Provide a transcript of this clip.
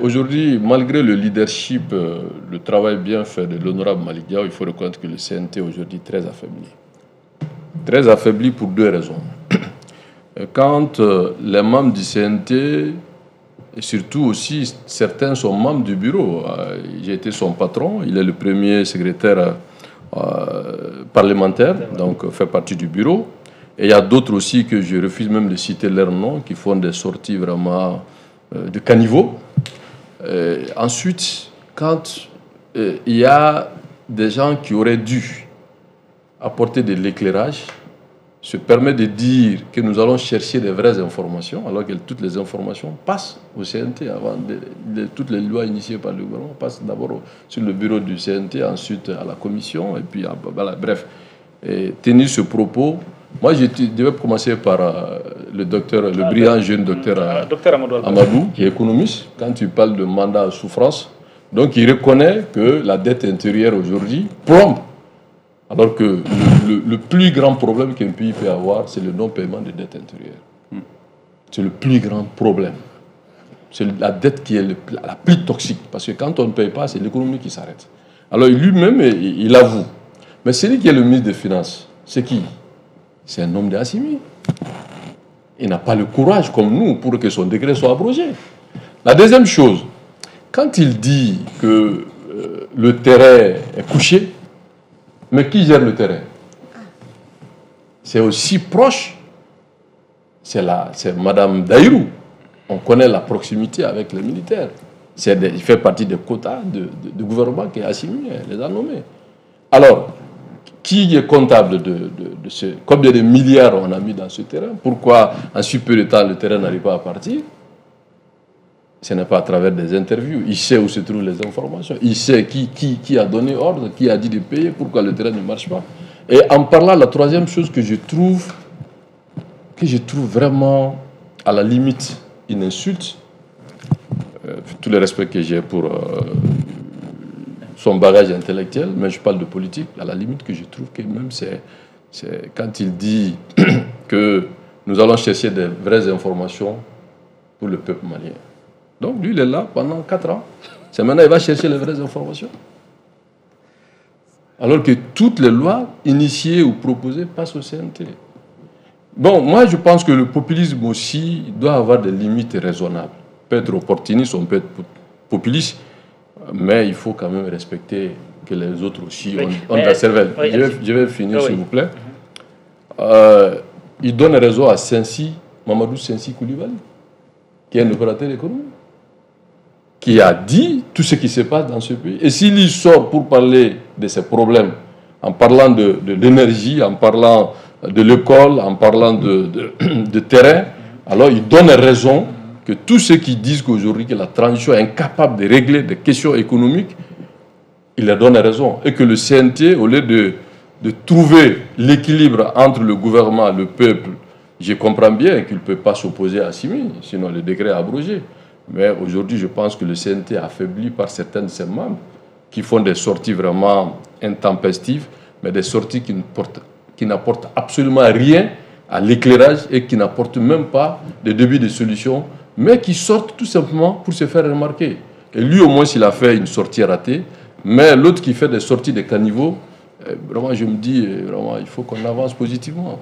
Aujourd'hui, malgré le leadership, le travail bien fait de l'honorable Malick Diaw, il faut reconnaître que le CNT est aujourd'hui très affaibli. Très affaibli pour deux raisons. Quand les membres du CNT, et surtout aussi certains sont membres du bureau, j'ai été son patron, il est le premier secrétaire parlementaire, donc fait partie du bureau. Et il y a d'autres aussi que je refuse même de citer leur nom, qui font des sorties vraiment de caniveau. Ensuite, quand il y a des gens qui auraient dû apporter de l'éclairage, se permet de dire que nous allons chercher des vraies informations, alors que toutes les informations passent au CNT avant toutes les lois initiées par le gouvernement passent d'abord sur le bureau du CNT, ensuite à la commission, et puis voilà, bref. Et tenir ce propos, moi je devais commencer par le brillant jeune docteur Amadou, qui est économiste, quand il parle de mandat à souffrance, donc il reconnaît que la dette intérieure aujourd'hui plombe. Alors que le plus grand problème qu'un pays peut avoir, c'est le non-paiement de dette intérieure. C'est le plus grand problème. C'est la dette qui est la plus toxique. Parce que quand on ne paye pas, c'est l'économie qui s'arrête. Alors lui-même, il avoue. Mais celui qui est le ministre des Finances, c'est qui? C'est un homme d'Assimi. Il n'a pas le courage, comme nous, pour que son décret soit abrogé. La deuxième chose, quand il dit que le terrain est couché, mais qui gère le terrain? C'est aussi proche. C'est Mme Daïrou. On connaît la proximité avec les militaires. Il fait partie des quotas du gouvernement qui est assigné, les a nommés. Alors, qui est comptable de combien de milliards on a mis dans ce terrain? Pourquoi, en si peu de temps, le terrain n'arrive pas à partir? Ce n'est pas à travers des interviews. Il sait où se trouvent les informations. Il sait qui a donné ordre, qui a dit de payer, pourquoi le terrain ne marche pas. Et en parlant, la troisième chose que je trouve vraiment à la limite une insulte, tout le respect que j'ai pour son bagage intellectuel, mais je parle de politique, à la limite que je trouve que même c'est quand il dit que nous allons chercher des vraies informations pour le peuple malien. Donc lui, il est là pendant 4 ans. C'est maintenant qu'il va chercher les vraies informations. Alors que toutes les lois initiées ou proposées passent au CNT. Bon, moi je pense que le populisme aussi doit avoir des limites raisonnables. On peut être opportuniste, on peut être populiste, mais il faut quand même respecter que les autres aussi ont de la cervelle. Je vais finir, s'il vous plaît. Il donne raison à Mamadou Sensi Koulibaly, qui est un opérateur économique, qui a dit tout ce qui se passe dans ce pays. Et s'il y sort pour parler de ses problèmes, en parlant de l'énergie, en parlant de l'école, en parlant de terrain, alors il donne raison que tous ceux qui disent qu'aujourd'hui que la transition est incapable de régler des questions économiques, il leur donne raison. Et que le CNT, au lieu de trouver l'équilibre entre le gouvernement et le peuple, je comprends bien qu'il ne peut pas s'opposer à Assimi, sinon le décret est abrogé. Mais aujourd'hui, je pense que le CNT est affaibli par certains de ses membres qui font des sorties vraiment intempestives, mais des sorties qui n'apportent absolument rien à l'éclairage et qui n'apportent même pas de début de solution, mais qui sortent tout simplement pour se faire remarquer. Et lui, au moins, il a fait une sortie ratée, mais l'autre qui fait des sorties de caniveau, vraiment, je me dis, vraiment, il faut qu'on avance positivement.